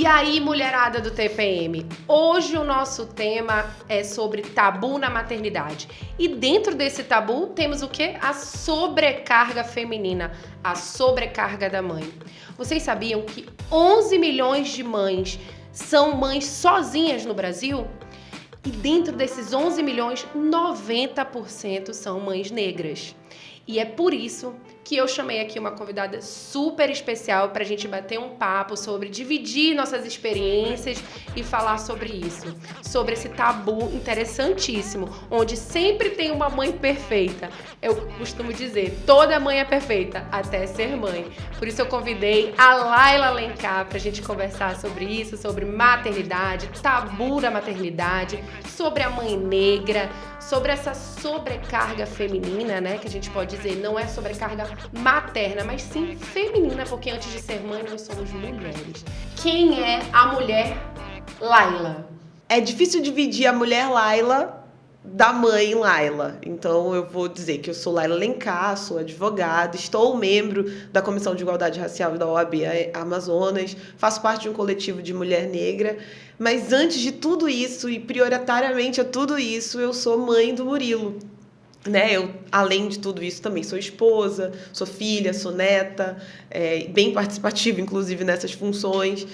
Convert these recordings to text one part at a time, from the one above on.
aí, mulherada do TPM, hoje o nosso tema é sobre tabu na maternidade. E dentro desse tabu temos o quê? A sobrecarga feminina, a sobrecarga da mãe. Vocês sabiam que 11 milhões de mães são mães sozinhas no Brasil? E dentro desses 11 milhões, 90% são mães negras. E é por isso que eu chamei aqui uma convidada super especial para a gente bater um papo sobre dividir nossas experiências e falar sobre isso. Sobre esse tabu interessantíssimo, onde sempre tem uma mãe perfeita. Eu costumo dizer, toda mãe é perfeita, até ser mãe. Por isso eu convidei a Laila Alencar para a gente conversar sobre isso, sobre maternidade, tabu da maternidade, sobre a mãe negra, sobre essa sobrecarga feminina, né, que a gente pode dizer, não é sobrecarga materna, mas sim feminina, porque antes de ser mãe nós somos mulheres. Quem é a mulher Laila? É difícil dividir a mulher Laila da mãe Laila. Então eu vou dizer que eu sou Laila Alencar, sou advogada, estou membro da Comissão de Igualdade Racial da OAB Amazonas, faço parte de um coletivo de mulher negra, mas antes de tudo isso e prioritariamente a tudo isso, eu sou mãe do Murilo. Né? Eu, além de tudo isso, também sou esposa, sou filha, sou neta, bem participativa, inclusive, nessas funções.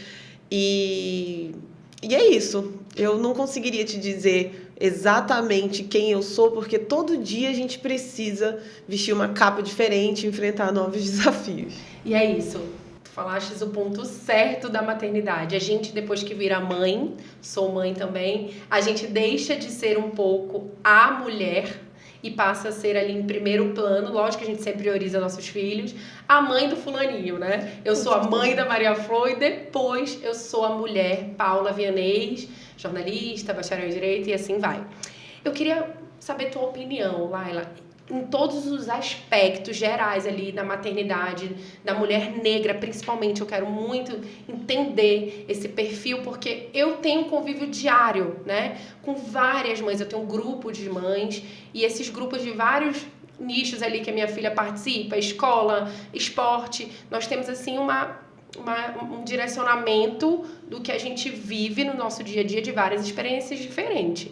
E é isso. Eu não conseguiria te dizer exatamente quem eu sou, porque todo dia a gente precisa vestir uma capa diferente e enfrentar novos desafios. E é isso. Tu falaste o ponto certo da maternidade. A gente, depois que vira mãe, sou mãe também, a gente deixa de ser um pouco a mulher e passa a ser ali em primeiro plano. Lógico que a gente sempre prioriza nossos filhos. A mãe do fulaninho, né? Eu sou a mãe da Maria Flor e depois eu sou a mulher Paula Vianês, jornalista, bacharel em Direito e assim vai. Eu queria saber tua opinião, Laila, em todos os aspectos gerais ali da maternidade, da mulher negra, principalmente. Eu quero muito entender esse perfil, porque eu tenho um convívio diário, né, com várias mães. Eu tenho um grupo de mães e esses grupos de vários nichos ali que a minha filha participa, escola, esporte, nós temos assim um direcionamento do que a gente vive no nosso dia a dia de várias experiências diferentes.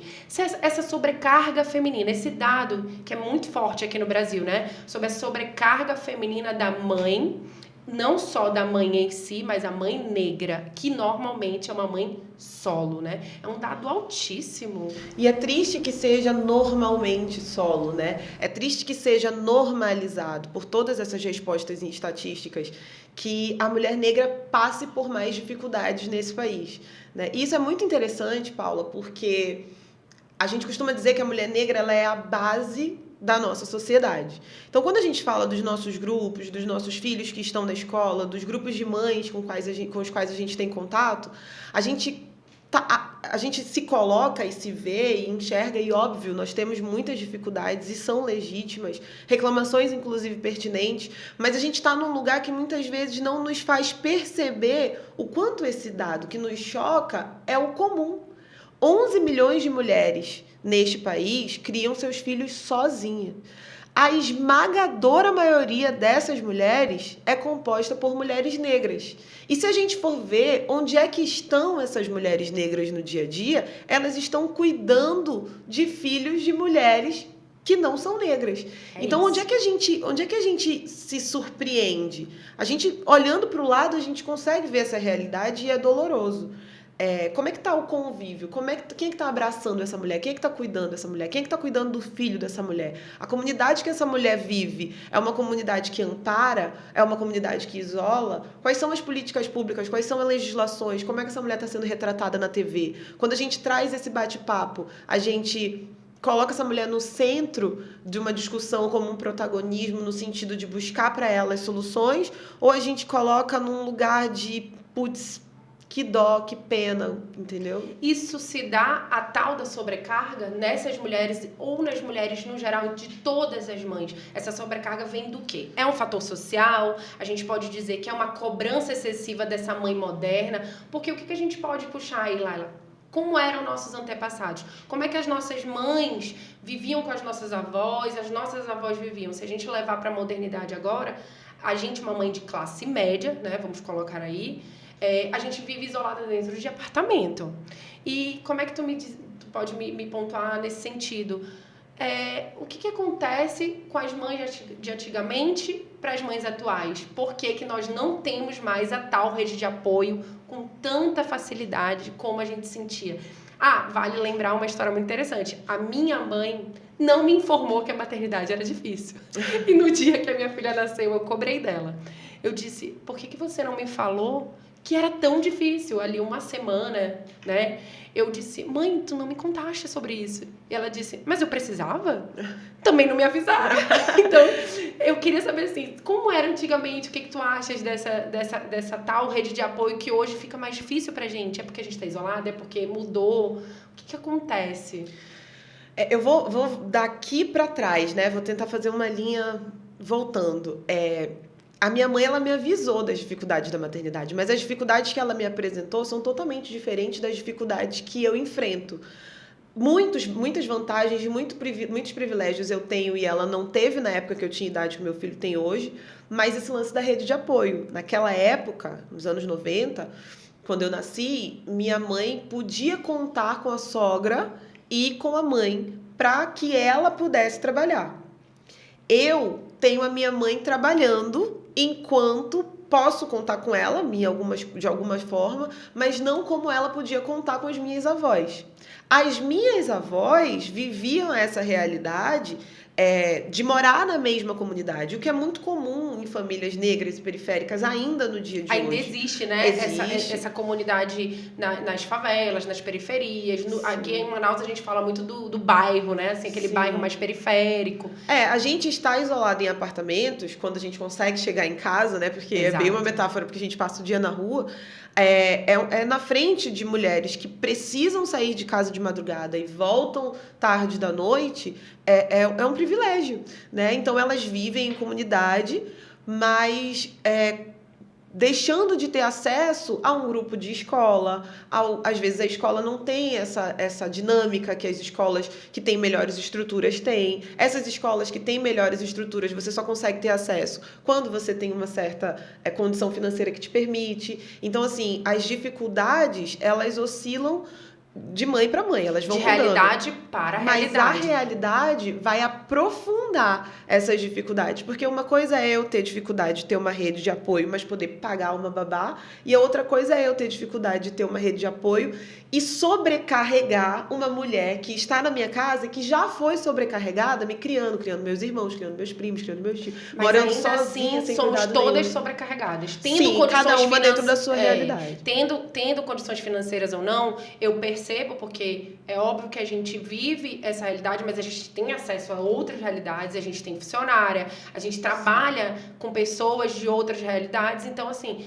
Essa sobrecarga feminina, esse dado que é muito forte aqui no Brasil, né? Sobre a sobrecarga feminina da mãe, não só da mãe em si, mas a mãe negra, que normalmente é uma mãe solo, né? É um dado altíssimo. E é triste que seja normalmente solo, né? É triste que seja normalizado por todas essas respostas em estatísticas que a mulher negra passe por mais dificuldades nesse país, né? E isso é muito interessante, Paula, porque a gente costuma dizer que a mulher negra ela é a base da nossa sociedade. Então, quando a gente fala dos nossos grupos, dos nossos filhos que estão na escola, dos grupos de mães com os quais a gente tem contato, a gente se coloca e se vê e enxerga, e óbvio, nós temos muitas dificuldades e são legítimas, reclamações inclusive pertinentes, mas a gente está num lugar que muitas vezes não nos faz perceber o quanto esse dado que nos choca é o comum. 11 milhões de mulheres neste país criam seus filhos sozinhas. A esmagadora maioria dessas mulheres é composta por mulheres negras. E se a gente for ver onde é que estão essas mulheres negras no dia a dia, elas estão cuidando de filhos de mulheres que não são negras. Então, onde é que a gente se surpreende? A gente, olhando para o lado, a gente consegue ver essa realidade e é doloroso. Como é que está o convívio? Quem é que está abraçando essa mulher? Quem é que está cuidando dessa mulher? Quem é que está cuidando do filho dessa mulher? A comunidade que essa mulher vive é uma comunidade que ampara? É uma comunidade que isola? Quais são as políticas públicas? Quais são as legislações? Como é que essa mulher está sendo retratada na TV? Quando a gente traz esse bate-papo, a gente coloca essa mulher no centro de uma discussão como um protagonismo, no sentido de buscar para ela as soluções, ou a gente coloca num lugar de, putz, que dó, que pena, entendeu? Isso se dá a tal da sobrecarga nessas mulheres ou nas mulheres no geral, de todas as mães. Essa sobrecarga vem do quê? É um fator social, a gente pode dizer que é uma cobrança excessiva dessa mãe moderna, porque o que a gente pode puxar aí, Laila? Como eram nossos antepassados? Como é que as nossas mães viviam com as nossas avós viviam? Se a gente levar para a modernidade agora, a gente, uma mãe de classe média, né, vamos colocar aí, A gente vive isolada dentro de apartamento. E como é que tu pode me pontuar nesse sentido? O que acontece com as mães de antigamente para as mães atuais? Por que nós não temos mais a tal rede de apoio com tanta facilidade como a gente sentia? Vale lembrar uma história muito interessante. A minha mãe não me informou que a maternidade era difícil. E no dia que a minha filha nasceu, eu cobrei dela. Eu disse, por que você não me falou que era tão difícil? Ali uma semana, né? Eu disse, mãe, tu não me contaste sobre isso. E ela disse, mas eu precisava? Também não me avisaram. Então, eu queria saber, assim, como era antigamente? O que tu achas dessa tal rede de apoio que hoje fica mais difícil pra gente? É porque a gente tá isolada? É porque mudou? O que acontece? Eu vou daqui para trás, né? Vou tentar fazer uma linha voltando. A minha mãe, ela me avisou das dificuldades da maternidade, mas as dificuldades que ela me apresentou são totalmente diferentes das dificuldades que eu enfrento. Muitas vantagens, muitos privilégios eu tenho e ela não teve na época que eu tinha idade que meu filho tem hoje, mas esse lance da rede de apoio. Naquela época, nos anos 90, quando eu nasci, minha mãe podia contar com a sogra e com a mãe para que ela pudesse trabalhar. Eu tenho a minha mãe trabalhando enquanto posso contar com ela de alguma forma, mas não como ela podia contar com as minhas avós. As minhas avós viviam essa realidade de morar na mesma comunidade, o que é muito comum em famílias negras e periféricas ainda no dia de hoje. Ainda existe, né? Existe. Essa comunidade nas favelas, nas periferias. Aqui em Manaus a gente fala muito do bairro, né? Assim, aquele bairro mais periférico. A gente está isolado em apartamentos quando a gente consegue chegar em casa, né? Porque Exato. É bem uma metáfora, porque a gente passa o dia na rua. Na frente de mulheres que precisam sair de casa de madrugada e voltam tarde da noite, é um privilégio, né? Então, elas vivem em comunidade, mas deixando de ter acesso a um grupo de escola. Às vezes, a escola não tem essa dinâmica que as escolas que têm melhores estruturas têm. Essas escolas que têm melhores estruturas, você só consegue ter acesso quando você tem uma certa condição financeira que te permite. Então, assim, as dificuldades, elas oscilam de mãe para mãe, elas vão mudando. De realidade para realidade. Mas a realidade vai aprofundar essas dificuldades, porque uma coisa é eu ter dificuldade de ter uma rede de apoio, mas poder pagar uma babá, e a outra coisa é eu ter dificuldade de ter uma rede de apoio e sobrecarregar uma mulher que está na minha casa e que já foi sobrecarregada, me criando meus irmãos, criando meus primos, criando meus tios, mas morando ainda sozinha, assim, sem somos cuidado todas nenhum. sobrecarregadas. Sim, cada uma dentro da sua realidade. Tendo condições financeiras ou não, eu percebo, porque é óbvio que a gente vive essa realidade, mas a gente tem acesso a outras realidades, a gente tem funcionária, a gente trabalha com pessoas de outras realidades, então, assim,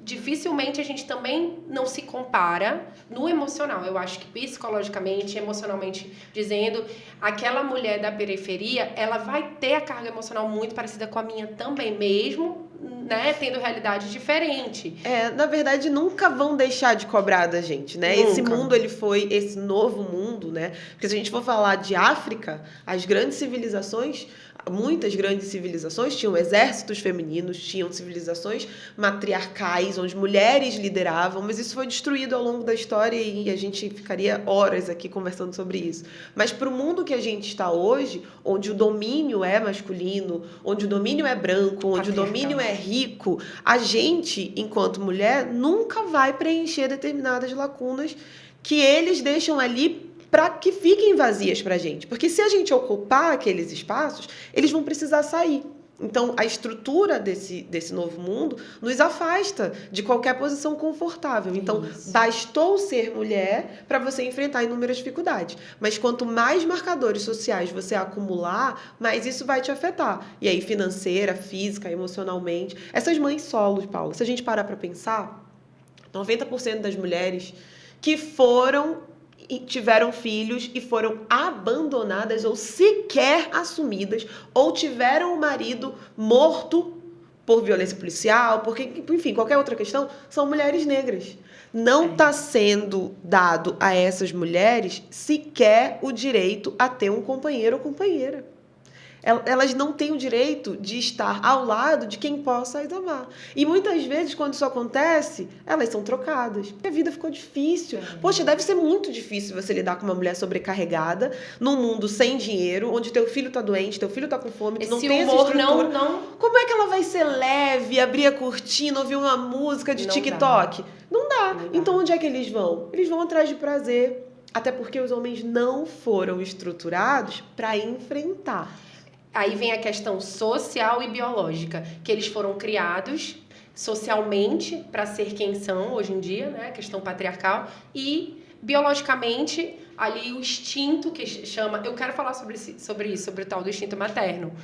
dificilmente a gente também não se compara no emocional. Eu acho que psicologicamente, emocionalmente dizendo, aquela mulher da periferia, ela vai ter a carga emocional muito parecida com a minha também, mesmo, né, tendo realidade diferente. Na verdade, nunca vão deixar de cobrar da gente, né? Nunca. Esse mundo, ele foi esse novo mundo, né? Porque se a gente for falar de África, as grandes civilizações, muitas grandes civilizações tinham exércitos femininos, tinham civilizações matriarcais, onde mulheres lideravam, mas isso foi destruído ao longo da história e a gente ficaria horas aqui conversando sobre isso. Mas para o mundo que a gente está hoje, onde o domínio é masculino, onde o domínio é branco, onde o domínio é rico, a gente, enquanto mulher, nunca vai preencher determinadas lacunas que eles deixam ali para que fiquem vazias para a gente. Porque se a gente ocupar aqueles espaços, eles vão precisar sair. Então, a estrutura desse novo mundo nos afasta de qualquer posição confortável. Então, bastou ser mulher para você enfrentar inúmeras dificuldades. Mas quanto mais marcadores sociais você acumular, mais isso vai te afetar. E aí, financeira, física, emocionalmente. Essas mães solos, Paula, se a gente parar para pensar, 90% das mulheres que tiveram filhos e foram abandonadas ou sequer assumidas, ou tiveram o marido morto por violência policial, enfim, qualquer outra questão, são mulheres negras. Não está sendo dado a essas mulheres sequer o direito a ter um companheiro ou companheira. elas não têm o direito de estar ao lado de quem possa as amar. E muitas vezes, quando isso acontece, elas são trocadas. A vida ficou difícil. Poxa, deve ser muito difícil você lidar com uma mulher sobrecarregada, num mundo sem dinheiro, onde teu filho tá doente, teu filho tá com fome, tu não tem essa estrutura. Como é que ela vai ser leve, abrir a cortina, ouvir uma música de TikTok? Não dá. Então, onde é que eles vão? Eles vão atrás de prazer. Até porque os homens não foram estruturados para enfrentar. Aí vem a questão social e biológica, que eles foram criados socialmente para ser quem são hoje em dia, né? A questão patriarcal, e biologicamente ali o instinto que chama... Eu quero falar sobre isso, sobre o tal do instinto materno.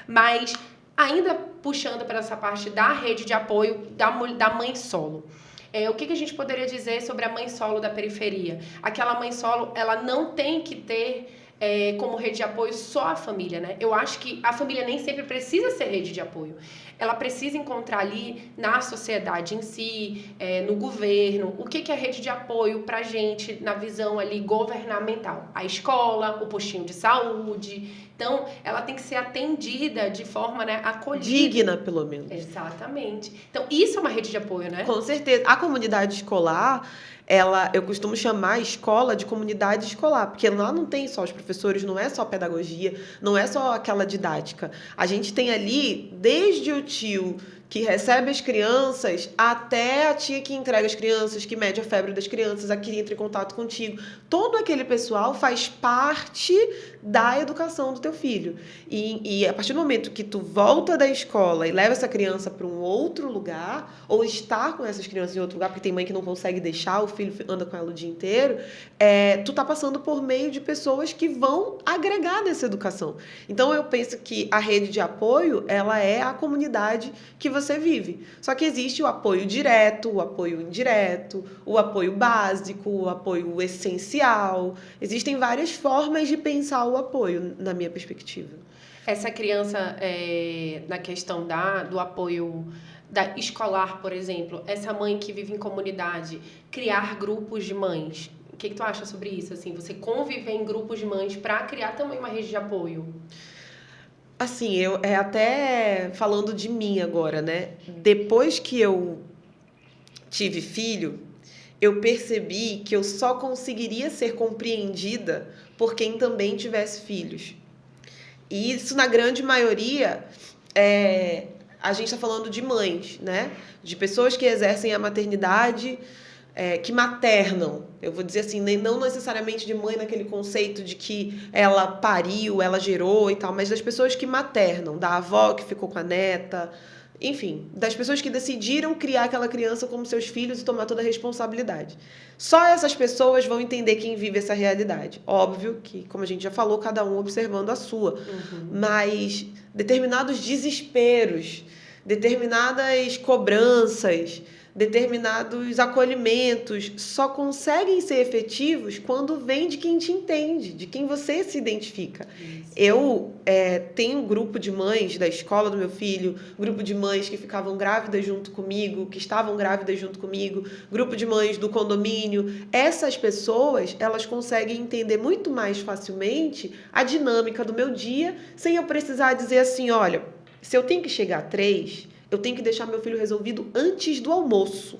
Mas ainda puxando para essa parte da rede de apoio da mãe solo. O que a gente poderia dizer sobre a mãe solo da periferia? Aquela mãe solo, ela não tem que ter como rede de apoio só a família, né? Eu acho que a família nem sempre precisa ser rede de apoio. Ela precisa encontrar ali na sociedade em si, no governo, o que é rede de apoio pra gente na visão ali governamental. A escola, o postinho de saúde. Então, ela tem que ser atendida de forma, né, acolhida. Digna, pelo menos. Exatamente. Então, isso é uma rede de apoio, né? Com certeza. A comunidade escolar, eu costumo chamar a escola de comunidade escolar, porque lá não tem só os professores, não é só pedagogia, não é só aquela didática. A gente tem ali, desde o tio que recebe as crianças, até a tia que entrega as crianças, que mede a febre das crianças, a que entra em contato contigo. Todo aquele pessoal faz parte da educação do teu filho. E a partir do momento que tu volta da escola e leva essa criança para um outro lugar, ou estar com essas crianças em outro lugar, porque tem mãe que não consegue deixar, o filho anda com ela o dia inteiro, tu tá passando por meio de pessoas que vão agregar nessa educação. Então, eu penso que a rede de apoio, ela é a comunidade que você vive. Só que existe o apoio direto, o apoio indireto, o apoio básico, o apoio essencial. Existem várias formas de pensar o apoio, na minha perspectiva. Essa criança, na questão do apoio escolar, por exemplo, essa mãe que vive em comunidade, criar grupos de mães. O que tu acha sobre isso? Assim, você conviver em grupos de mães para criar também uma rede de apoio? Assim, até falando de mim agora, né? Depois que eu tive filho, eu percebi que eu só conseguiria ser compreendida por quem também tivesse filhos. E isso, na grande maioria, a gente está falando de mães, né? De pessoas que exercem a maternidade, que maternam. Eu vou dizer assim, não necessariamente de mãe naquele conceito de que ela pariu, ela gerou e tal, mas das pessoas que maternam, da avó que ficou com a neta, enfim, das pessoas que decidiram criar aquela criança como seus filhos e tomar toda a responsabilidade. Só essas pessoas vão entender quem vive essa realidade. Óbvio que, como a gente já falou, cada um observando a sua. Uhum. Mas determinados desesperos, determinadas cobranças, determinados acolhimentos só conseguem ser efetivos quando vem de quem te entende, de quem você se identifica. Isso. Eu tenho um grupo de mães da escola do meu filho, grupo de mães que ficavam grávidas junto comigo, que estavam grávidas junto comigo, grupo de mães do condomínio. Essas pessoas, elas conseguem entender muito mais facilmente a dinâmica do meu dia, sem eu precisar dizer assim, olha, se eu tenho que chegar a 3... eu tenho que deixar meu filho resolvido antes do almoço.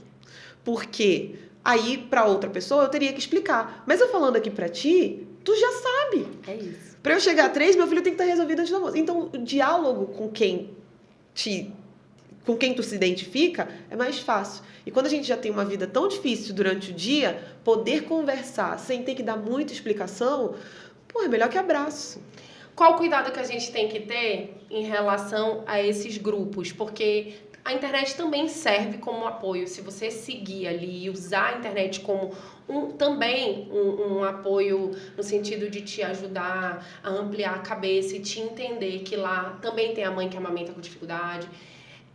Porque aí, para outra pessoa, eu teria que explicar. Mas eu falando aqui para ti, tu já sabe. É isso. Para eu chegar a 3, meu filho tem que estar resolvido antes do almoço. Então, o diálogo com quem tu se identifica é mais fácil. E quando a gente já tem uma vida tão difícil durante o dia, poder conversar sem ter que dar muita explicação, é melhor que abraço. Qual o cuidado que a gente tem que ter em relação a esses grupos? Porque a internet também serve como apoio. Se você seguir ali e usar a internet como um apoio no sentido de te ajudar a ampliar a cabeça e te entender que lá também tem a mãe que amamenta com dificuldade.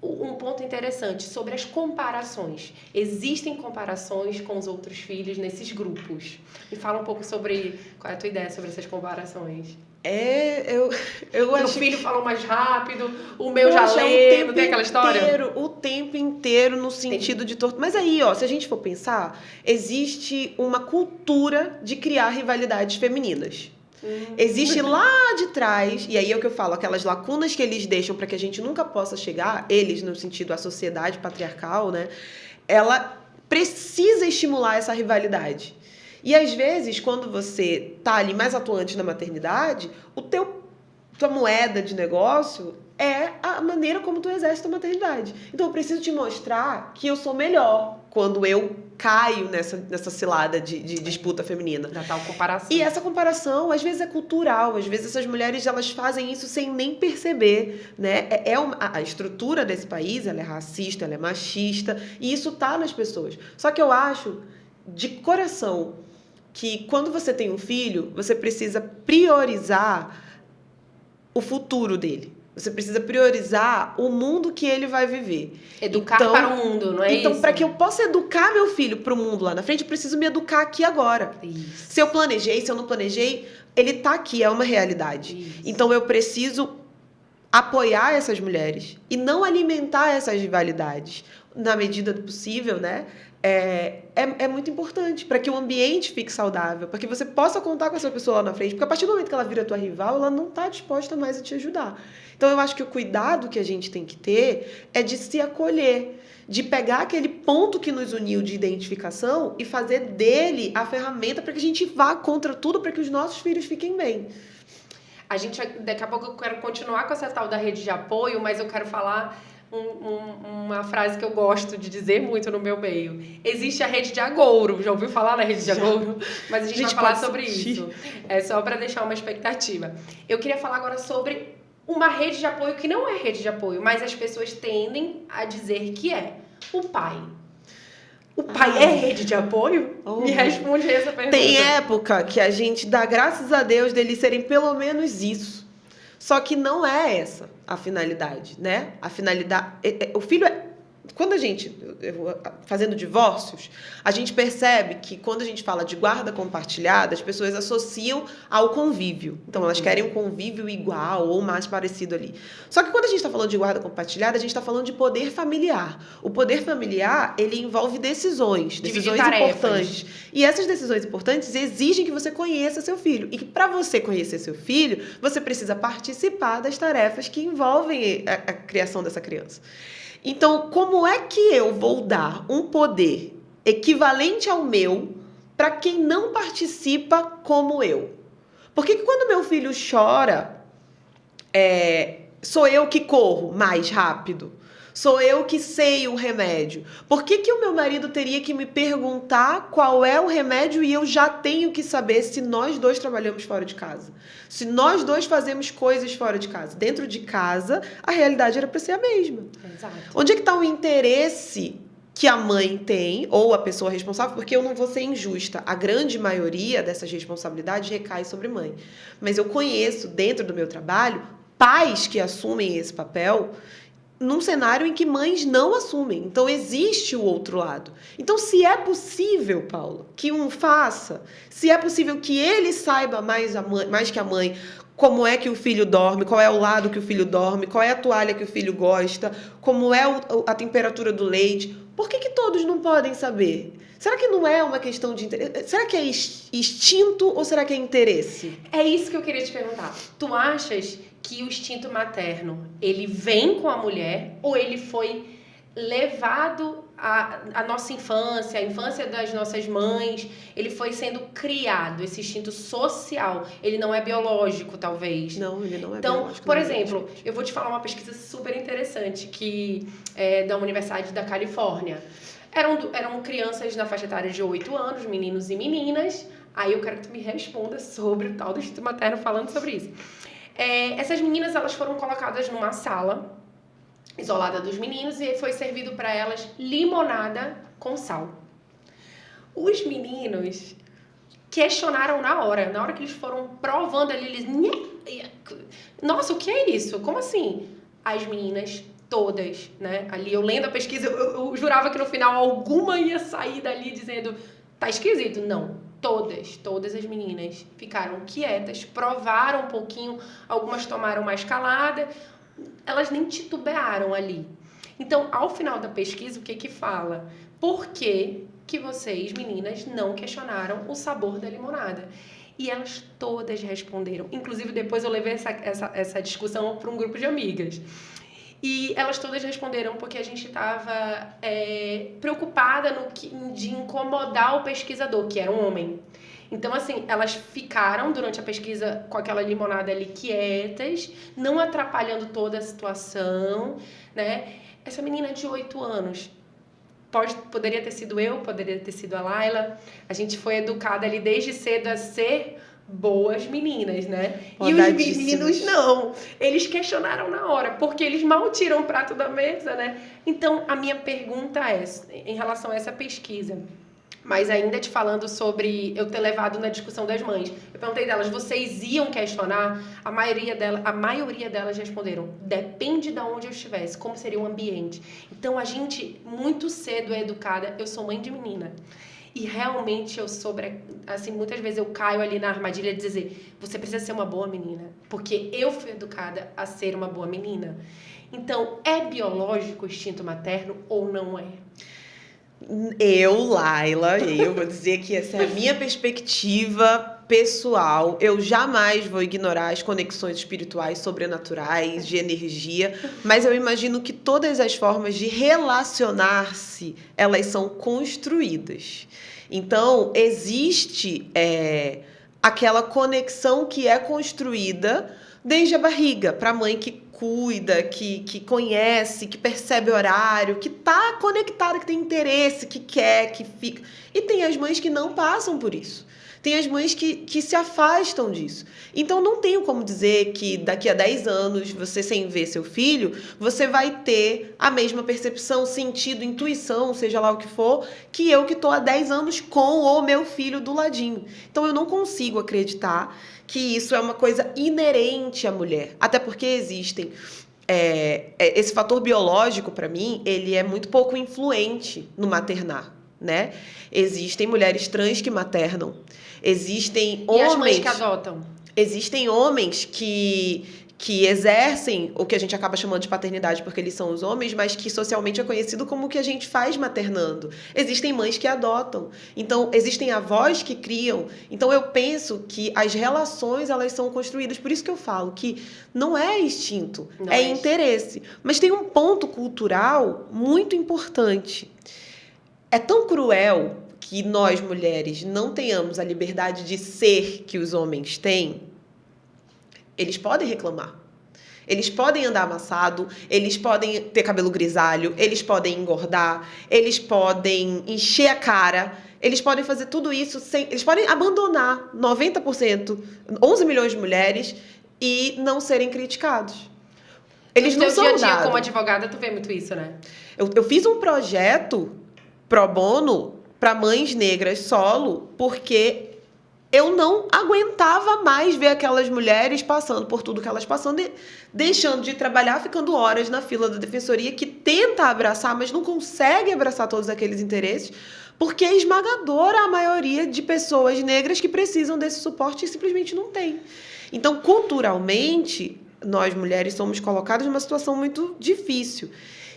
Um ponto interessante sobre as comparações. Existem comparações com os outros filhos nesses grupos. Me fala um pouco sobre qual é a tua ideia sobre essas comparações. Eu acho que... O filho falou mais rápido, o meu já lê, não tem aquela história? O tempo inteiro no sentido de tortura. Mas aí, se a gente for pensar, existe uma cultura de criar rivalidades femininas. Existe lá de trás, e aí é o que eu falo, aquelas lacunas que eles deixam para que a gente nunca possa chegar, eles no sentido a sociedade patriarcal, né? Ela precisa estimular essa rivalidade. E às vezes, quando você tá ali mais atuante na maternidade, tua moeda de negócio é a maneira como tu exerce tua maternidade. Então eu preciso te mostrar que eu sou melhor quando eu caio nessa cilada de disputa feminina. Da tal comparação. E essa comparação, às vezes, é cultural. Às vezes, essas mulheres, elas fazem isso sem nem perceber, né? A estrutura desse país, ela é racista, ela é machista. E isso tá nas pessoas. Só que eu acho, de coração, que quando você tem um filho, você precisa priorizar o futuro dele. Você precisa priorizar o mundo que ele vai viver. Educar para o mundo, não é isso? Então, para que eu possa educar meu filho para o mundo lá na frente, eu preciso me educar aqui agora. Isso. Se eu planejei, se eu não planejei, ele tá aqui, é uma realidade. Isso. Então, eu preciso apoiar essas mulheres e não alimentar essas rivalidades na medida do possível, né? É muito importante para que o ambiente fique saudável, para que você possa contar com essa pessoa lá na frente, porque a partir do momento que ela vira tua rival, ela não está disposta mais a te ajudar. Então, eu acho que o cuidado que a gente tem que ter é de se acolher, de pegar aquele ponto que nos uniu de identificação e fazer dele a ferramenta para que a gente vá contra tudo, para que os nossos filhos fiquem bem. Daqui a pouco eu quero continuar com essa tal da rede de apoio, mas eu quero falar uma frase que eu gosto de dizer muito no meu meio. Existe a rede de agouro. Já ouviu falar na rede de agouro? Mas a gente vai falar sobre isso. É só para deixar uma expectativa. Eu queria falar agora sobre uma rede de apoio que não é rede de apoio, mas as pessoas tendem a dizer que é o pai. O pai é rede de apoio? Me responde essa pergunta. Tem época que a gente dá graças a Deus deles serem pelo menos isso. Só que não é essa a finalidade, né? A finalidade... O filho é... Quando a gente... Fazendo divórcios, a gente percebe que quando a gente fala de guarda compartilhada, as pessoas associam ao convívio. Então, elas querem um convívio igual ou mais parecido ali. Só que quando a gente está falando de guarda compartilhada, a gente está falando de poder familiar. O poder familiar, ele envolve decisões importantes. E essas decisões importantes exigem que você conheça seu filho. E que para você conhecer seu filho, você precisa participar das tarefas que envolvem a criação dessa criança. Então, como é que eu vou dar um poder equivalente ao meu para quem não participa como eu? Por que quando meu filho chora, sou eu que corro mais rápido? Sou eu que sei o remédio? Por que o meu marido teria que me perguntar qual é o remédio e eu já tenho que saber se nós dois trabalhamos fora de casa? Se nós dois fazemos coisas fora de casa? Dentro de casa, a realidade era para ser a mesma. Exato. Onde é que está o interesse que a mãe tem, ou a pessoa responsável? Porque eu não vou ser injusta. A grande maioria dessas responsabilidades recai sobre mãe. Mas eu conheço, dentro do meu trabalho, pais que assumem esse papel num cenário em que mães não assumem. Então, existe o outro lado. Então, se é possível, Paulo, que um faça, se é possível que ele saiba mais que a mãe, como é que o filho dorme, qual é o lado que o filho dorme, qual é a toalha que o filho gosta, como é a temperatura do leite, por que todos não podem saber? Será que não é uma questão de interesse? Será que é instinto ou será que é interesse? É isso que eu queria te perguntar. Tu achas que o instinto materno, ele vem com a mulher ou ele foi levado à nossa infância, à infância das nossas mães, ele foi sendo criado, esse instinto social, ele não é biológico, talvez? Não, ele não é então, biológico. Por exemplo, eu vou te falar uma pesquisa super interessante, que é da Universidade da Califórnia. Eram crianças na faixa etária de 8 anos, meninos e meninas. Aí eu quero que tu me responda sobre o tal do instinto materno, falando sobre isso. Essas meninas, elas foram colocadas numa sala isolada dos meninos e foi servido para elas limonada com sal. Os meninos questionaram na hora que eles foram provando ali, eles... Nossa, o que é isso? Como assim? As meninas todas, né? Ali eu lendo a pesquisa, eu jurava que no final alguma ia sair dali dizendo, tá esquisito. Não. Todas as meninas ficaram quietas, provaram um pouquinho, algumas tomaram mais calada, elas nem titubearam ali. Então, ao final da pesquisa, o que fala? Por que vocês, meninas, não questionaram o sabor da limonada? E elas todas responderam. Inclusive, depois eu levei essa discussão para um grupo de amigas. E elas todas responderam porque a gente estava preocupada de incomodar o pesquisador, que era um homem. Então, assim, elas ficaram durante a pesquisa com aquela limonada ali quietas, não atrapalhando toda a situação, né? Essa menina de 8 anos, poderia ter sido eu, poderia ter sido a Laila. A gente foi educada ali desde cedo a ser boas meninas, né? E os meninos não. Eles questionaram na hora, porque eles mal tiram o prato da mesa, né? Então, a minha pergunta é, em relação a essa pesquisa, mas ainda te falando sobre eu ter levado na discussão das mães. Eu perguntei delas, vocês iam questionar? A maioria delas responderam, depende de onde eu estivesse, como seria o ambiente. Então, a gente muito cedo é educada, eu sou mãe de menina. E realmente eu assim, muitas vezes eu caio ali na armadilha de dizer, você precisa ser uma boa menina, porque eu fui educada a ser uma boa menina. Então, é biológico o instinto materno ou não é? Laila, eu vou dizer que essa é a minha perspectiva pessoal. Eu jamais vou ignorar as conexões espirituais, sobrenaturais, de energia, mas eu imagino que todas as formas de relacionar-se, elas são construídas. Então, existe aquela conexão que é construída desde a barriga, para a mãe que cuida, que conhece, que percebe horário, que tá conectada, que tem interesse, que quer, que fica. E tem as mães que não passam por isso. Tem as mães que se afastam disso. Então, não tenho como dizer que daqui a 10 anos, você sem ver seu filho, você vai ter a mesma percepção, sentido, intuição, seja lá o que for, que eu que estou há 10 anos com o meu filho do ladinho. Então, eu não consigo acreditar que isso é uma coisa inerente à mulher. Até porque existem... esse fator biológico, para mim, ele é muito pouco influente no maternar, né? Existem mulheres trans que maternam. Existem homens... E as mães que adotam? Existem homens que exercem o que a gente acaba chamando de paternidade porque eles são os homens, mas que socialmente é conhecido como o que a gente faz maternando. Existem mães que adotam. Então, existem avós que criam. Então, eu penso que as relações, elas são construídas. Por isso que eu falo que não é instinto, é interesse. Mas tem um ponto cultural muito importante. É tão cruel que nós, mulheres, não tenhamos a liberdade de ser que os homens têm. Eles podem reclamar. Eles podem andar amassado, eles podem ter cabelo grisalho, eles podem engordar, eles podem encher a cara, eles podem fazer tudo isso eles podem abandonar 90%, 11 milhões de mulheres e não serem criticados. Eles não são dados. No teu dia a dia como advogada, tu vê muito isso, né? Eu fiz um projeto pro bono para mães negras solo, porque eu não aguentava mais ver aquelas mulheres passando por tudo que elas passam, deixando de trabalhar, ficando horas na fila da defensoria, que tenta abraçar, mas não consegue abraçar todos aqueles interesses, porque é esmagadora a maioria de pessoas negras que precisam desse suporte e simplesmente não tem. Então, culturalmente, nós mulheres somos colocadas numa situação muito difícil.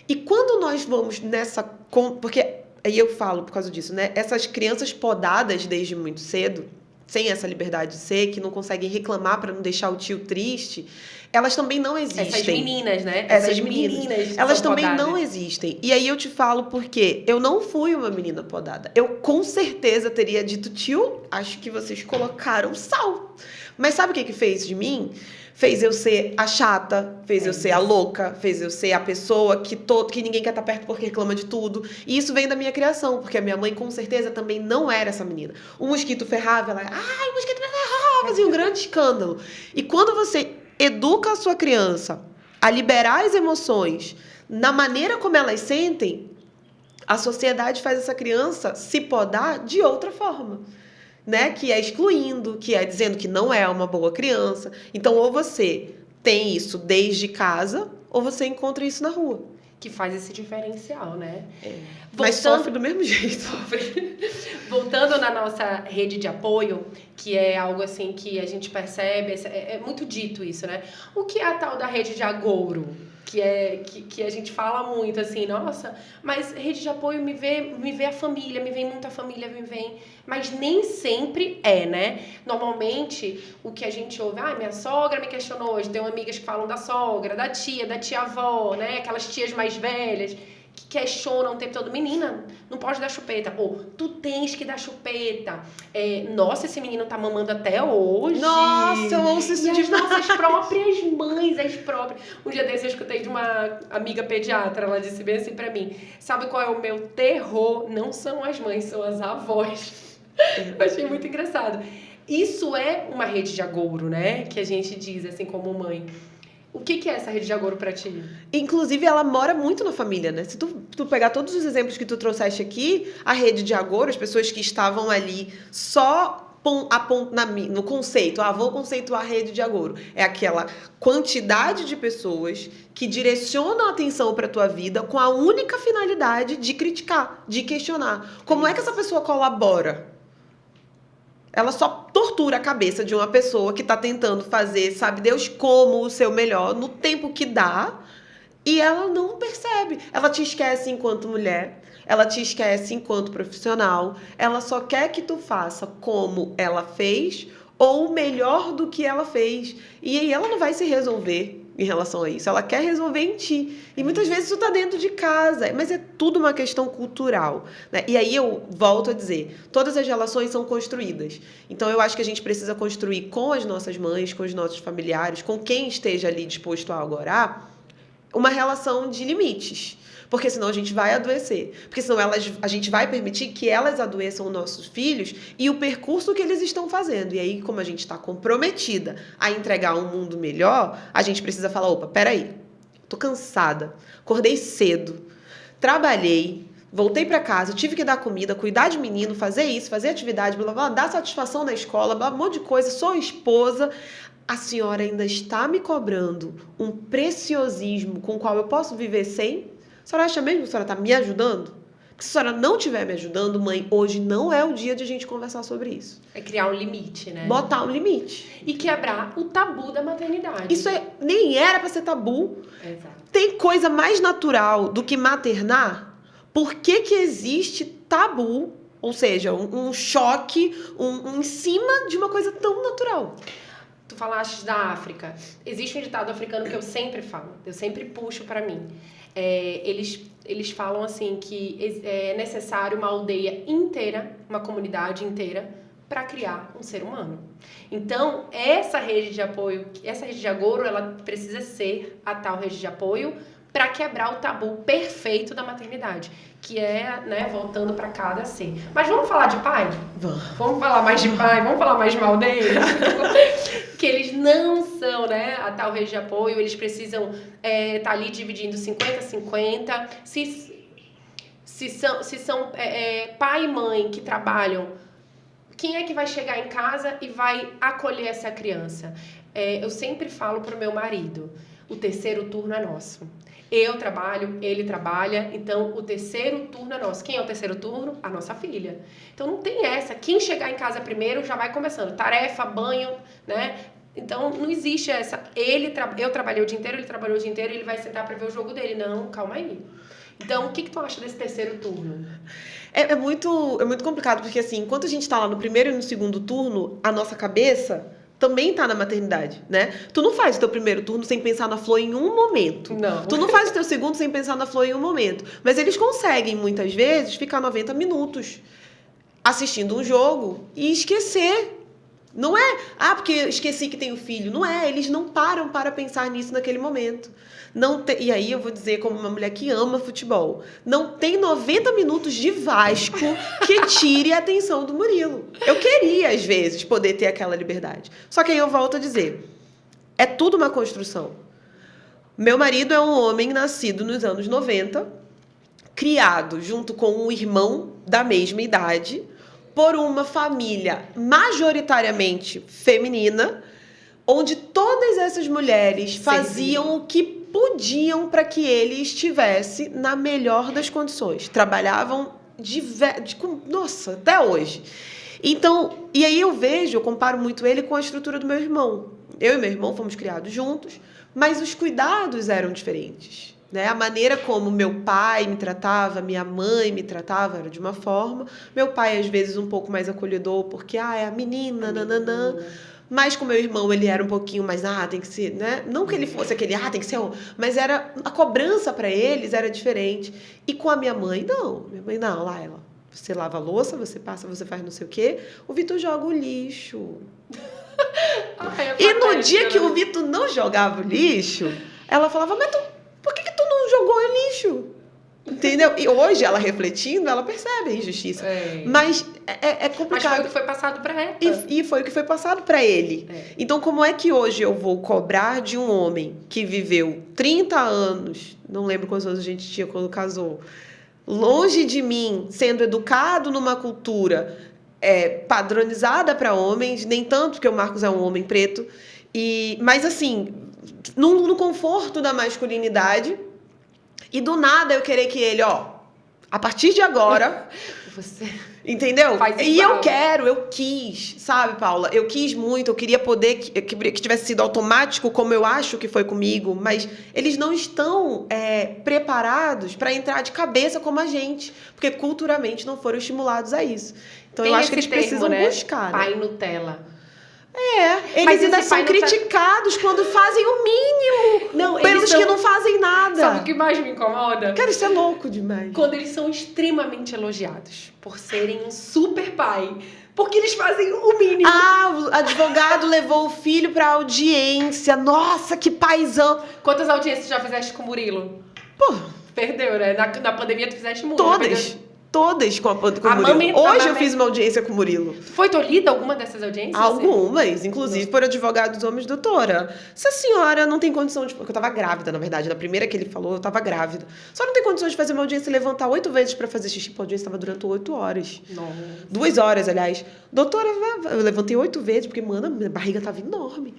E quando nós vamos nessa... Porque aí eu falo por causa disso, né? Essas crianças podadas desde muito cedo, sem essa liberdade de ser, que não conseguem reclamar para não deixar o tio triste, elas também não existem. Essas meninas, né? Essas meninas. Elas também não existem. E aí eu te falo porque eu não fui uma menina podada. Eu com certeza teria dito, tio, acho que vocês colocaram sal. Mas sabe o que fez de mim? Fez eu ser a chata, fez eu ser a louca, fez eu ser a pessoa que ninguém quer estar perto porque reclama de tudo. E isso vem da minha criação, porque a minha mãe com certeza também não era essa menina. O mosquito ferrava, ela... Ai, o mosquito ferrava, fazia um grande escândalo. E quando você educa a sua criança a liberar as emoções na maneira como elas sentem, a sociedade faz essa criança se podar de outra forma. Né? Que é excluindo, que é dizendo que não é uma boa criança. Então, ou você tem isso desde casa, ou você encontra isso na rua. Que faz esse diferencial, né? Mas sofre do mesmo jeito. Voltando na nossa rede de apoio, que é algo assim que a gente percebe, é muito dito isso, né? O que é a tal da rede de agouro? Que a gente fala muito assim, nossa, mas rede de apoio me vê a família, me vem muita família, me vem, mas nem sempre é, né? Normalmente, o que a gente ouve, minha sogra me questionou hoje, tenho amigas que falam da sogra, da tia-avó, né? Aquelas tias mais velhas que questionam o tempo todo, menina, não pode dar chupeta, ou tu tens que dar chupeta, nossa, esse menino tá mamando até hoje. Nossa, eu ouço isso e as nossas próprias mães, Um dia desse eu escutei de uma amiga pediatra, ela disse bem assim pra mim, sabe qual é o meu terror? Não são as mães, são as avós. Eu achei muito engraçado. Isso é uma rede de agouro, né? Que a gente diz assim como mãe. O que é essa rede de agouro pra ti? Inclusive, ela mora muito na família, né? Se tu pegar todos os exemplos que tu trouxeste aqui, a rede de agouro, as pessoas que estavam ali só no conceito, vou conceituar a rede de agouro. É aquela quantidade de pessoas que direcionam a atenção para tua vida com a única finalidade de criticar, de questionar. Como é que essa pessoa colabora? Ela só tortura a cabeça de uma pessoa que tá tentando fazer, sabe Deus como, o seu melhor, no tempo que dá, e ela não percebe. Ela te esquece enquanto mulher, ela te esquece enquanto profissional, ela só quer que tu faça como ela fez ou melhor do que ela fez. E aí ela não vai se resolver em relação a isso. Ela quer resolver em ti. E muitas vezes isso tá dentro de casa. Mas é tudo uma questão cultural, né? E aí eu volto a dizer, todas as relações são construídas. Então eu acho que a gente precisa construir com as nossas mães, com os nossos familiares, com quem esteja ali disposto a agorar, uma relação de limites. Porque senão a gente vai adoecer. Porque senão a gente vai permitir que elas adoeçam os nossos filhos e o percurso que eles estão fazendo. E aí, como a gente está comprometida a entregar um mundo melhor, a gente precisa falar, opa, peraí, tô cansada, acordei cedo, trabalhei, voltei para casa, tive que dar comida, cuidar de menino, fazer isso, fazer atividade, blá, blá, blá, dar satisfação na escola, blá, um monte de coisa, sou esposa. A senhora ainda está me cobrando um preciosismo com o qual eu posso viver sem? A senhora acha mesmo que a senhora está me ajudando? Porque se a senhora não estiver me ajudando, mãe, hoje não é o dia de a gente conversar sobre isso. É criar um limite, né? Botar um limite. E quebrar o tabu da maternidade. Isso nem era para ser tabu. Exato. Tem coisa mais natural do que maternar? Por que existe tabu? Ou seja, um choque em cima de uma coisa tão natural. Tu falaste da África. Existe um ditado africano que eu sempre falo, eu sempre puxo para mim. Eles falam assim que é necessário uma aldeia inteira, uma comunidade inteira, para criar um ser humano. Então, essa rede de apoio, essa rede de agouro, ela precisa ser a tal rede de apoio para quebrar o tabu perfeito da maternidade, que é, né, voltando para cada ser. Mas vamos falar de pai? Vamos falar mais de pai? Vamos falar mais mal deles? Que eles não são, né, a tal rede de apoio, eles precisam tá ali dividindo 50-50. Se são pai e mãe que trabalham, quem é que vai chegar em casa e vai acolher essa criança? Eu sempre falo pro meu marido, o terceiro turno é nosso. Eu trabalho, ele trabalha, então o terceiro turno é nosso. Quem é o terceiro turno? A nossa filha. Então não tem essa. Quem chegar em casa primeiro já vai começando. Tarefa, banho, né? Então não existe essa. Eu trabalhei o dia inteiro, ele trabalhou o dia inteiro, ele vai sentar para ver o jogo dele. Não, calma aí. Então o que tu acha desse terceiro turno? É muito complicado, porque assim, enquanto a gente tá lá no primeiro e no segundo turno, a nossa cabeça também tá na maternidade, né? Tu não faz o teu primeiro turno sem pensar na Flor em um momento. Não. Tu não faz o teu segundo sem pensar na Flor em um momento. Mas eles conseguem, muitas vezes, ficar 90 minutos assistindo um jogo e esquecer. Não é, porque esqueci que tenho filho. Não é, eles não param para pensar nisso naquele momento. E aí eu vou dizer como uma mulher que ama futebol. Não tem 90 minutos de Vasco que tire a atenção do Murilo. Eu queria, às vezes, poder ter aquela liberdade. Só que aí eu volto a dizer, é tudo uma construção. Meu marido é um homem nascido nos anos 90, criado junto com um irmão da mesma idade, por uma família majoritariamente feminina, onde todas essas mulheres faziam o que podiam para que ele estivesse na melhor das condições. Trabalhavam nossa, até hoje. Então, e aí eu comparo muito ele com a estrutura do meu irmão. Eu e meu irmão fomos criados juntos, mas os cuidados eram diferentes. Né? A maneira como meu pai me tratava, minha mãe me tratava era de uma forma. Meu pai, às vezes, um pouco mais acolhedor, porque, é a menina, nananã. Mas com meu irmão, ele era um pouquinho mais, tem que ser, né? Não que ele fosse aquele, tem que ser, mas era a cobrança para eles era diferente. E com a minha mãe, não. Minha mãe, não, lá ela. Você lava a louça, você passa, você faz não sei o quê. O Vitor joga o lixo. E no dia que o Vitor não jogava o lixo, ela falava, mas por que tu não jogou o lixo? Entendeu? E hoje, ela refletindo, ela percebe a injustiça. Mas é complicado. Mas foi o que foi passado para ela. E foi o que foi passado para ele. Então, como é que hoje eu vou cobrar de um homem que viveu 30 anos, não lembro quantos anos a gente tinha quando casou, longe de mim, sendo educado numa cultura padronizada para homens, nem tanto, porque o Marcos é um homem preto, mas assim, no conforto da masculinidade, e do nada eu querer que ele, a partir de agora, você entendeu? Faz e igual. eu quis, sabe, Paula? Eu quis muito, eu queria poder que tivesse sido automático, como eu acho que foi comigo, mas eles não estão preparados para entrar de cabeça como a gente, porque culturalmente não foram estimulados a isso. Então eu acho que eles precisam buscar. Pai Nutella. Eles ainda são criticados quando fazem o mínimo. Não, pelos que não fazem nada. Sabe o que mais me incomoda? Cara, isso é louco demais. Quando eles são extremamente elogiados por serem um super pai. Porque eles fazem o mínimo. O advogado levou o filho pra audiência. Nossa, que paizão. Quantas audiências já fizeste com o Murilo? Pô. Perdeu, né? Na pandemia tu fizeste muito. Todas com o Murilo. Hoje eu fiz uma audiência com o Murilo. Foi tolhida alguma dessas audiências? Algumas, inclusive por advogados homens, doutora. Se a senhora não tem condição de... Porque eu tava grávida, na verdade. Na primeira que ele falou, eu tava grávida. Só não tem condições de fazer uma audiência e levantar 8 vezes pra fazer xixi. A audiência tava durando 8 horas. Nossa. 2 horas, aliás. Doutora, eu levantei 8 vezes, porque, mano, minha barriga tava enorme.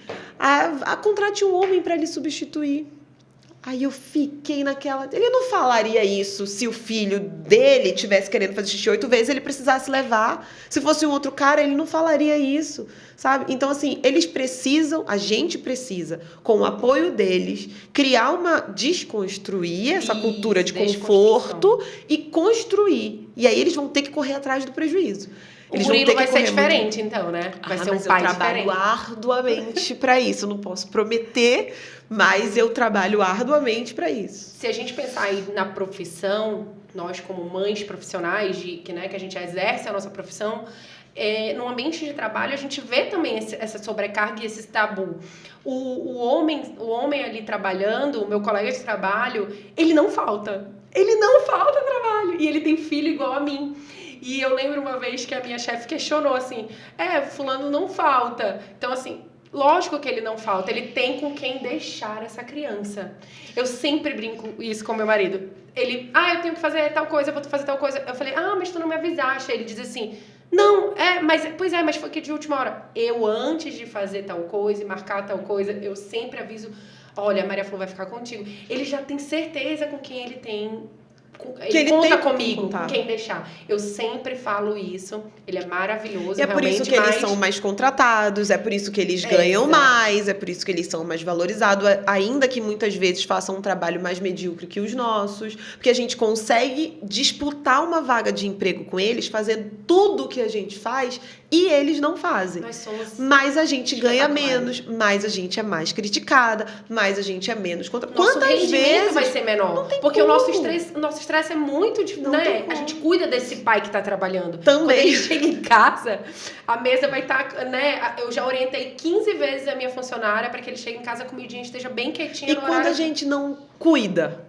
Contrate um homem pra lhe substituir. Aí eu fiquei naquela... Ele não falaria isso se o filho dele tivesse querendo fazer xixi 8 vezes, ele precisasse levar. Se fosse um outro cara, ele não falaria isso, sabe? Então, assim, a gente precisa, com o apoio deles, desconstruir essa cultura de conforto e construir. E aí eles vão ter que correr atrás do prejuízo. O Murilo vai ser diferente, então, né? Vai ser um pai diferente. Eu trabalho arduamente para isso. Eu não posso prometer, mas eu trabalho arduamente para isso. Se a gente pensar aí na profissão, nós como mães profissionais, que a gente exerce a nossa profissão, no ambiente de trabalho a gente vê também essa sobrecarga e esse tabu. O homem ali trabalhando, o meu colega de trabalho, ele não falta. Ele não falta trabalho. E ele tem filho igual a mim. E eu lembro uma vez que a minha chefe questionou assim, fulano não falta. Então, assim, lógico que ele não falta, ele tem com quem deixar essa criança. Eu sempre brinco isso com meu marido. Ele, eu tenho que fazer tal coisa, eu vou fazer tal coisa. Eu falei, mas tu não me avisaste. Aí ele diz assim, não, mas foi que de última hora. Eu, antes de fazer tal coisa e marcar tal coisa, eu sempre aviso, olha, a Maria Flor vai ficar contigo. Ele já tem certeza com quem ele tem... Ele conta comigo, quem deixar. Eu sempre falo isso. Ele é maravilhoso. E é por isso que eles são mais contratados, é por isso que eles ganham mais, é por isso que eles são mais valorizados, ainda que muitas vezes façam um trabalho mais medíocre que os nossos, porque a gente consegue disputar uma vaga de emprego com eles, fazendo tudo o que a gente faz e eles não fazem. Mas a gente ganha menos, mais a gente é mais criticada, mais a gente é menos Quantas vezes vai ser menor? Porque o nosso estresse é muito difícil, né? A gente cuida desse pai que tá trabalhando. Também. Quando ele chega em casa, a mesa vai estar, né? Eu já orientei 15 vezes a minha funcionária para que ele chegue em casa, a comidinha esteja bem quietinha. E quando a gente não cuida,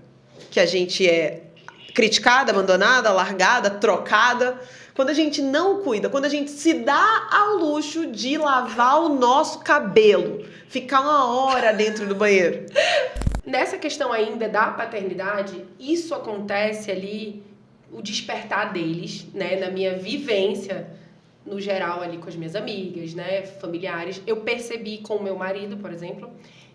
que a gente é criticada, abandonada, largada, trocada, quando a gente não cuida, quando a gente se dá ao luxo de lavar o nosso cabelo, ficar 1 hora dentro do banheiro. Nessa questão ainda da paternidade, isso acontece ali, o despertar deles, né? Na minha vivência, no geral, ali com as minhas amigas, né? Familiares. Eu percebi com o meu marido, por exemplo,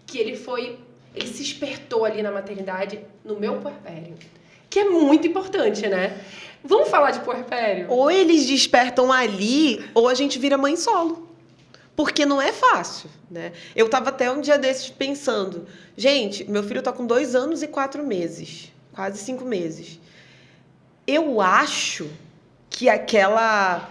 que ele se espertou ali na maternidade, no meu puerpério. que é muito importante, né? Vamos falar de puerpério? Ou eles despertam ali, ou a gente vira mãe solo. Porque não é fácil, né? Eu tava até um dia desses pensando, gente, meu filho tá com 2 anos e 4 meses, quase 5 meses. Eu acho que aquela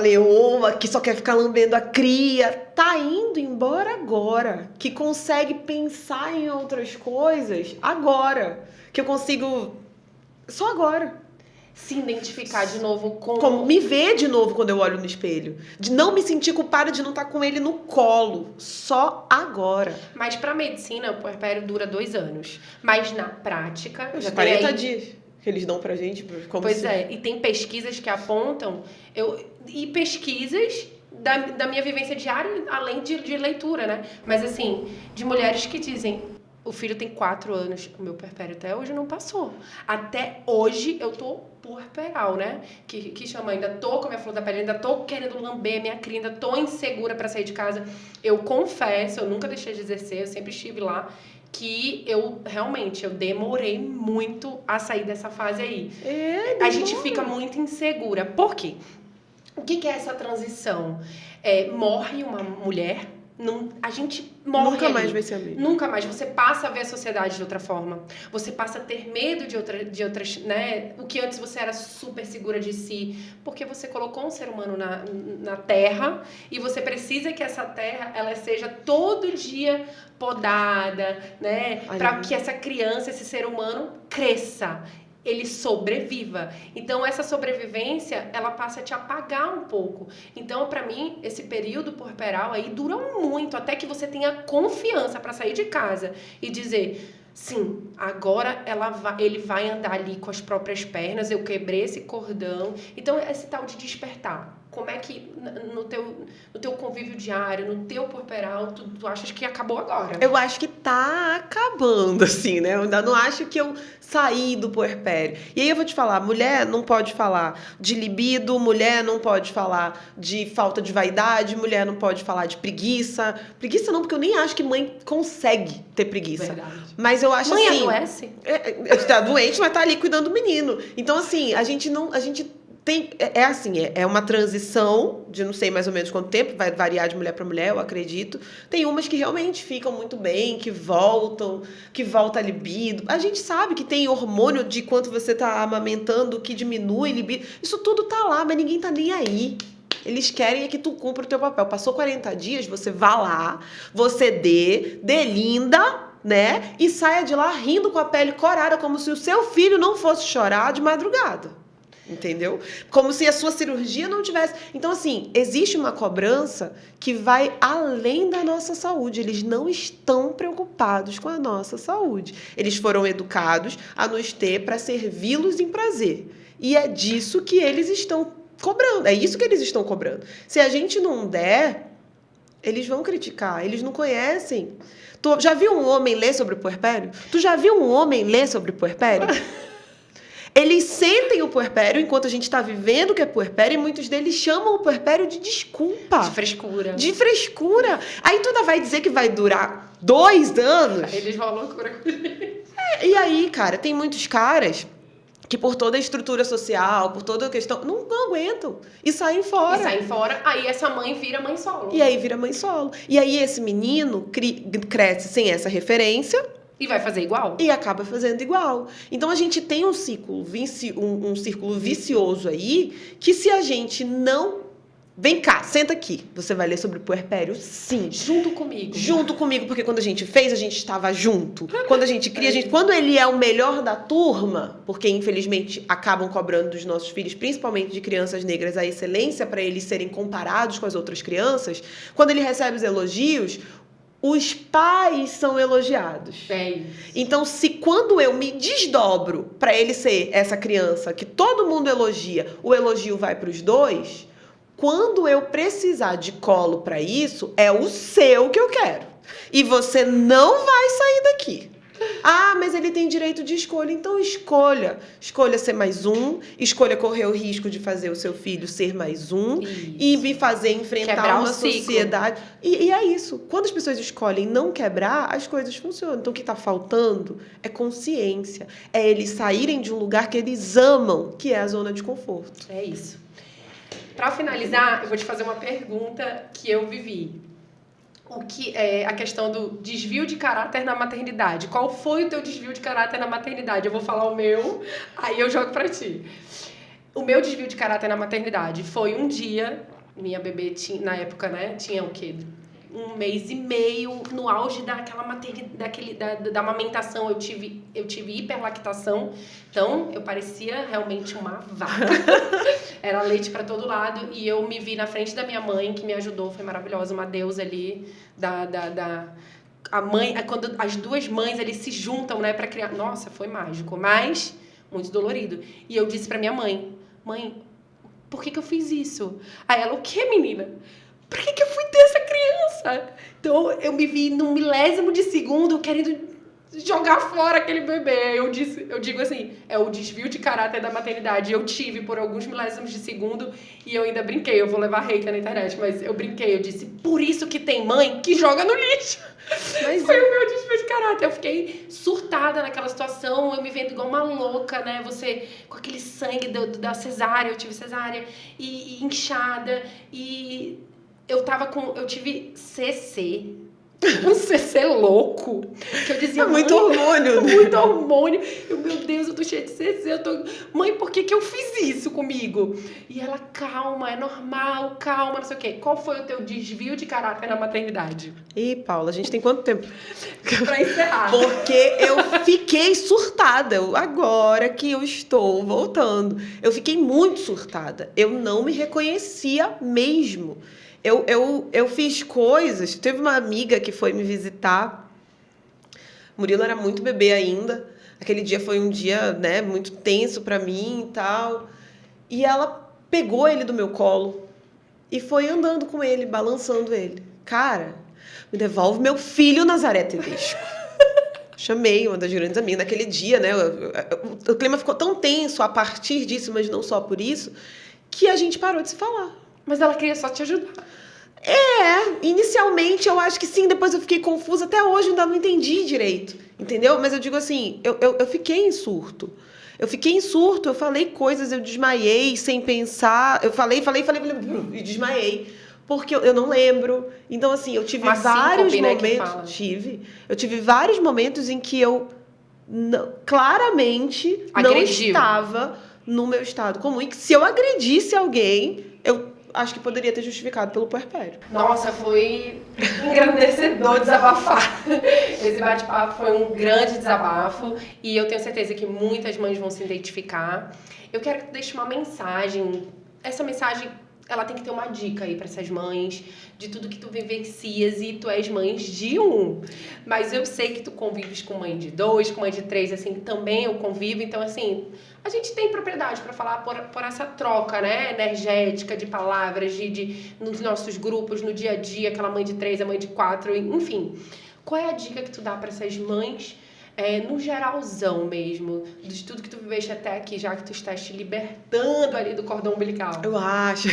leoa que só quer ficar lambendo a cria tá indo embora agora, que consegue pensar em outras coisas agora, que eu consigo só agora. Se identificar de novo com... Como me ver de novo quando eu olho no espelho. De não me sentir culpada de não estar com ele no colo. Só agora. Mas pra medicina, o puerpério dura 2 anos. Mas na prática... Já tem 40 aí... dias que eles dão pra gente. Como Pois se... é, e tem pesquisas que apontam... E pesquisas da minha vivência diária, além de leitura, né? Mas assim, de mulheres que dizem... O filho tem 4 anos, o meu puerpério até hoje não passou. Até hoje eu tô puerperal, né? Que chama, ainda tô com a minha flor da pele, ainda tô querendo lamber minha cria, ainda tô insegura pra sair de casa. Eu confesso, eu nunca deixei de exercer, eu sempre estive lá, que eu demorei muito a sair dessa fase aí. A gente fica muito insegura. Por quê? O que é essa transição? Morre uma mulher... a gente morre Nunca ali. mais vai ser a mesma. Nunca mais. Você passa a ver a sociedade de outra forma. Você passa a ter medo de outras, né? O que antes você era super segura de si. Porque você colocou um ser humano na Terra e você precisa que essa Terra, ela seja todo dia podada, né? Para que essa criança, esse ser humano cresça. Ele sobreviva. Então, essa sobrevivência, ela passa a te apagar um pouco. Então, pra mim, esse período puerperal aí dura muito, até que você tenha confiança pra sair de casa e dizer, sim, agora ele vai andar ali com as próprias pernas, eu quebrei esse cordão. Então, esse tal de despertar. Como é que no teu convívio diário, no teu puerperal, tu achas que acabou agora? Eu acho que tá acabando, assim, né? Eu ainda não acho que eu saí do puerpério. E aí eu vou te falar, mulher não pode falar de libido, mulher não pode falar de falta de vaidade, mulher não pode falar de preguiça. Preguiça não, porque eu nem acho que mãe consegue ter preguiça. Verdade. Mas eu acho mãe assim... Mãe adoece? Tá doente, mas tá ali cuidando do menino. Então, assim, a gente tem, é uma transição de não sei mais ou menos quanto tempo, vai variar de mulher para mulher, eu acredito. Tem umas que realmente ficam muito bem, que volta a libido. A gente sabe que tem hormônio de quanto você tá amamentando, que diminui libido. Isso tudo tá lá, mas ninguém tá nem aí. Eles querem que tu cumpra o teu papel. Passou 40 dias, você vá lá, você dê linda, né? E saia de lá rindo com a pele corada, como se o seu filho não fosse chorar de madrugada. Entendeu? Como se a sua cirurgia não tivesse... Então, assim, existe uma cobrança que vai além da nossa saúde. Eles não estão preocupados com a nossa saúde. Eles foram educados a nos ter para servi-los em prazer. E é disso que eles estão cobrando. É isso que eles estão cobrando. Se a gente não der, eles vão criticar. Eles não conhecem. Tu já viu um homem ler sobre o puerpério? Tu já viu um homem ler sobre o puerpério? Eles sentem o puerpério enquanto a gente está vivendo o que é puerpério, e muitos deles chamam o puerpério de desculpa. De frescura. De frescura. Aí tu ainda vai dizer que vai durar 2 anos? Eles vão à loucura com ele. E aí, cara, tem muitos caras que por toda a estrutura social, por toda a questão, não aguentam e saem fora. Aí essa mãe vira mãe solo. E aí vira mãe solo. E aí esse menino cresce sem essa referência. E vai fazer igual? E acaba fazendo igual. Então, a gente tem um círculo vicioso aí, que se a gente não... Vem cá, senta aqui. Você vai ler sobre o puerpério? Sim. Junto comigo. Junto comigo, porque quando a gente fez, a gente estava junto. Quando a gente cria, quando ele é o melhor da turma, porque infelizmente acabam cobrando dos nossos filhos, principalmente de crianças negras, a excelência para eles serem comparados com as outras crianças, quando ele recebe os elogios... Os pais são elogiados. É isso. Então, se quando eu me desdobro para ele ser essa criança que todo mundo elogia, o elogio vai para os dois, quando eu precisar de colo para isso, é o seu que eu quero. E você não vai sair daqui. Ah, mas ele tem direito de escolha. Então escolha. Escolha ser mais um. Escolha correr o risco de fazer o seu filho ser mais um. Isso. E me fazer enfrentar Quebrar uma o ciclo. sociedade. E é isso. Quando as pessoas escolhem não quebrar, as coisas funcionam. Então o que está faltando é consciência. É eles saírem de um lugar que eles amam, que é a zona de conforto. É isso. Para finalizar, eu vou te fazer uma pergunta que eu vivi. O que é a questão do desvio de caráter na maternidade? Qual foi o teu desvio de caráter na maternidade? Eu vou falar o meu, aí eu jogo pra ti. O meu desvio de caráter na maternidade foi um dia, minha bebê tinha, na época, né, tinha o quê? 1 mês e meio, no auge daquela da amamentação, eu tive hiperlactação, então eu parecia realmente uma vaca. Era leite para todo lado e eu me vi na frente da minha mãe, que me ajudou, foi maravilhosa, uma deusa ali a mãe, quando as duas mães eles se juntam, né, para criar. Nossa, foi mágico, mas muito dolorido. E eu disse para minha mãe: por que eu fiz isso? Aí ela: o que, menina? Por que eu fui ter essa criança? Então, eu me vi num milésimo de segundo querendo jogar fora aquele bebê. Eu digo assim, é o desvio de caráter da maternidade. Eu tive por alguns milésimos de segundo e eu ainda brinquei. Eu vou levar hater na internet, mas eu brinquei. Eu disse, por isso que tem mãe que joga no lixo. Mas foi o meu desvio de caráter. Eu fiquei surtada naquela situação, eu me vendo igual uma louca, né? Você com aquele sangue da cesárea, eu tive cesárea, e inchada, e... Eu tive CC, um CC louco, que eu dizia, muito hormônio, né? Muito hormônio, meu Deus, eu tô cheia de CC, mãe, por que eu fiz isso comigo? E ela, calma, é normal, calma, não sei o quê. Qual foi o teu desvio de caráter na maternidade? Ih, Paula, a gente tem quanto tempo? Pra encerrar. Porque eu fiquei surtada, agora que eu estou voltando. Eu fiquei muito surtada, eu não me reconhecia mesmo. Eu fiz coisas. Teve uma amiga que foi me visitar. Murilo era muito bebê ainda. Aquele dia foi um dia, né, muito tenso pra mim e tal. E ela pegou ele do meu colo e foi andando com ele, balançando ele. Cara, me devolve meu filho, Nazaré Tedesco. Chamei uma das grandes amigas naquele dia, né? O clima ficou tão tenso a partir disso, mas não só por isso, que a gente parou de se falar. Mas ela queria só te ajudar. Inicialmente eu acho que sim, depois eu fiquei confusa, até hoje eu ainda não entendi direito, entendeu? Mas eu digo assim, eu fiquei em surto. Eu falei coisas, eu desmaiei sem pensar, eu falei e desmaiei, porque eu não lembro. Então assim, eu tive vários momentos, eu tive vários momentos em que eu claramente não estava no meu estado comum, e que se eu agredisse alguém, eu acho que poderia ter justificado pelo puerpério. Nossa, foi engrandecedor desabafar. Esse bate-papo foi um grande desabafo e eu tenho certeza que muitas mães vão se identificar. Eu quero que tu deixe uma mensagem. Essa mensagem, ela tem que ter uma dica aí para essas mães, de tudo que tu vivencias, e tu és mãe de 1. Mas eu sei que tu convives com mãe de 2, com mãe de 3, assim, também eu convivo. Então, assim, a gente tem propriedade para falar por essa troca, né, energética de palavras, nos nossos grupos, no dia a dia, aquela mãe de 3, a mãe de 4, enfim. Qual é a dica que tu dá para essas mães, no geralzão mesmo, de tudo que tu viveste até aqui, já que tu estás te libertando ali do cordão umbilical? Eu acho.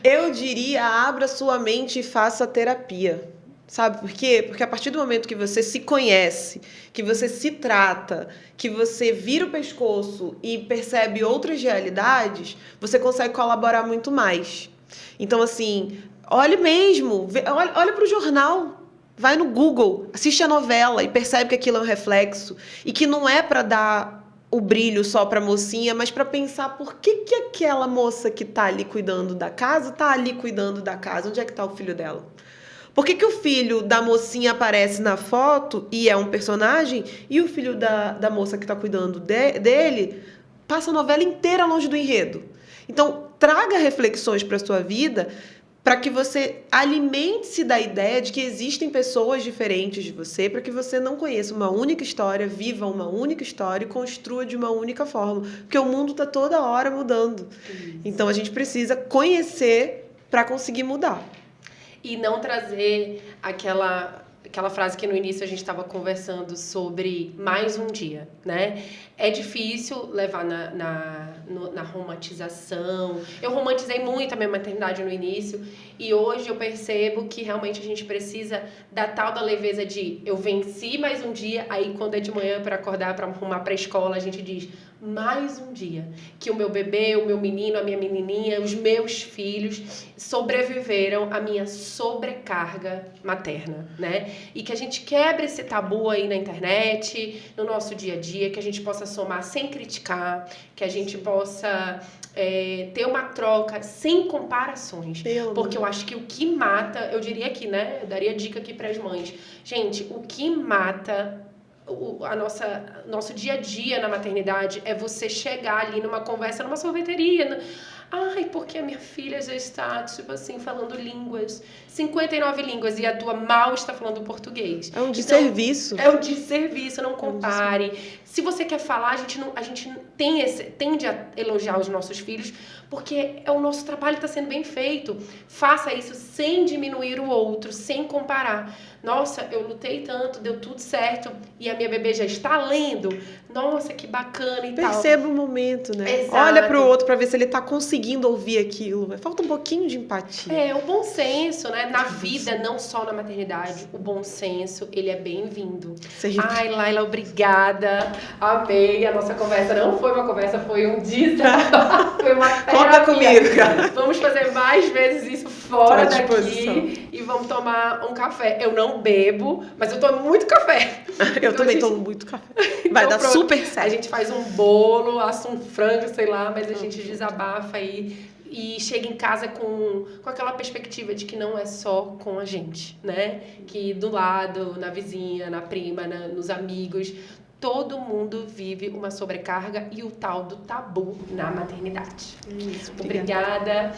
Eu diria, abra sua mente e faça terapia. Sabe por quê? Porque a partir do momento que você se conhece, que você se trata, que você vira o pescoço e percebe outras realidades, você consegue colaborar muito mais. Então, assim, olhe mesmo, olha para o jornal, vai no Google, assiste a novela e percebe que aquilo é um reflexo e que não é para dar o brilho só para a mocinha, mas para pensar por que aquela moça que está ali cuidando da casa está ali cuidando da casa, onde é que está o filho dela? Por que o filho da mocinha aparece na foto e é um personagem, e o filho da moça que está cuidando dele passa a novela inteira longe do enredo? Então, traga reflexões para a sua vida para que você alimente-se da ideia de que existem pessoas diferentes de você, para que você não conheça uma única história, viva uma única história e construa de uma única forma. Porque o mundo está toda hora mudando. Então, a gente precisa conhecer para conseguir mudar. E não trazer aquela aquela frase que no início a gente estava conversando sobre mais um dia, né? É difícil levar na romantização. Eu romantizei muito a minha maternidade no início e hoje eu percebo que realmente a gente precisa da tal da leveza de eu venci mais um dia, aí quando é de manhã para acordar, para arrumar para a escola, a gente diz mais um dia. Que o meu bebê, o meu menino, a minha menininha, os meus filhos sobreviveram à minha sobrecarga materna, né? E que a gente quebre esse tabu aí na internet, no nosso dia a dia, que a gente possa somar sem criticar, que a gente possa ter uma troca sem comparações. Porque eu acho que o que mata, eu diria aqui, né? Eu daria dica aqui para as mães. Gente, o que mata nosso dia a dia na maternidade é você chegar ali numa conversa, numa sorveteria. Ai, porque a minha filha já está, tipo assim, falando línguas, 59 línguas, e a tua mal está falando português. É um desserviço. Então, é um desserviço, não compare. Se você quer falar, a gente tende a elogiar os nossos filhos, porque o nosso trabalho está sendo bem feito. Faça isso sem diminuir o outro, sem comparar. Nossa, eu lutei tanto, deu tudo certo, e a minha bebê já está lendo. Nossa, que bacana e tal. Perceba o momento, né? Exato. Olha para o outro para ver se ele está conseguindo ouvir aquilo. Falta um pouquinho de empatia. O bom senso, né? Na vida, não só na maternidade, o bom senso, ele é bem-vindo. Ai, Laila, obrigada. Amei. A nossa conversa não foi uma conversa, foi um desabafo. Foi uma terapia. Conta comigo, cara. Vamos fazer mais vezes isso fora daqui e vamos tomar um café. Eu não bebo, mas eu tomo muito café. Eu também tomo muito café. Vai dar super certo. A gente faz um bolo, assa um frango, sei lá, mas a gente desabafa aí e chega em casa com aquela perspectiva de que não é só com a gente, né? Que do lado, na vizinha, na prima, nos amigos, todo mundo vive uma sobrecarga e o tal do tabu na maternidade. Isso, obrigada.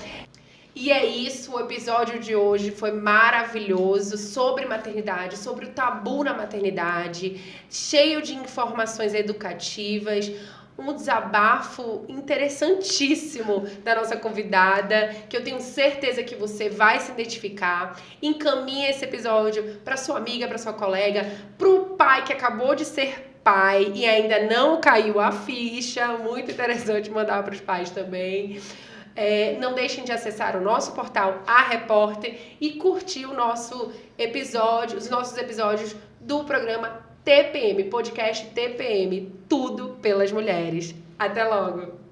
E é isso, o episódio de hoje foi maravilhoso, sobre maternidade, sobre o tabu na maternidade, cheio de informações educativas, um desabafo interessantíssimo da nossa convidada, que eu tenho certeza que você vai se identificar. Encaminhe esse episódio para sua amiga, para sua colega, para o pai que acabou de ser pai e ainda não caiu a ficha, muito interessante mandar para os pais também. Não deixem de acessar o nosso portal A Repórter e curtir os nossos episódios do programa TPM, podcast TPM, tudo pelas mulheres. Até logo!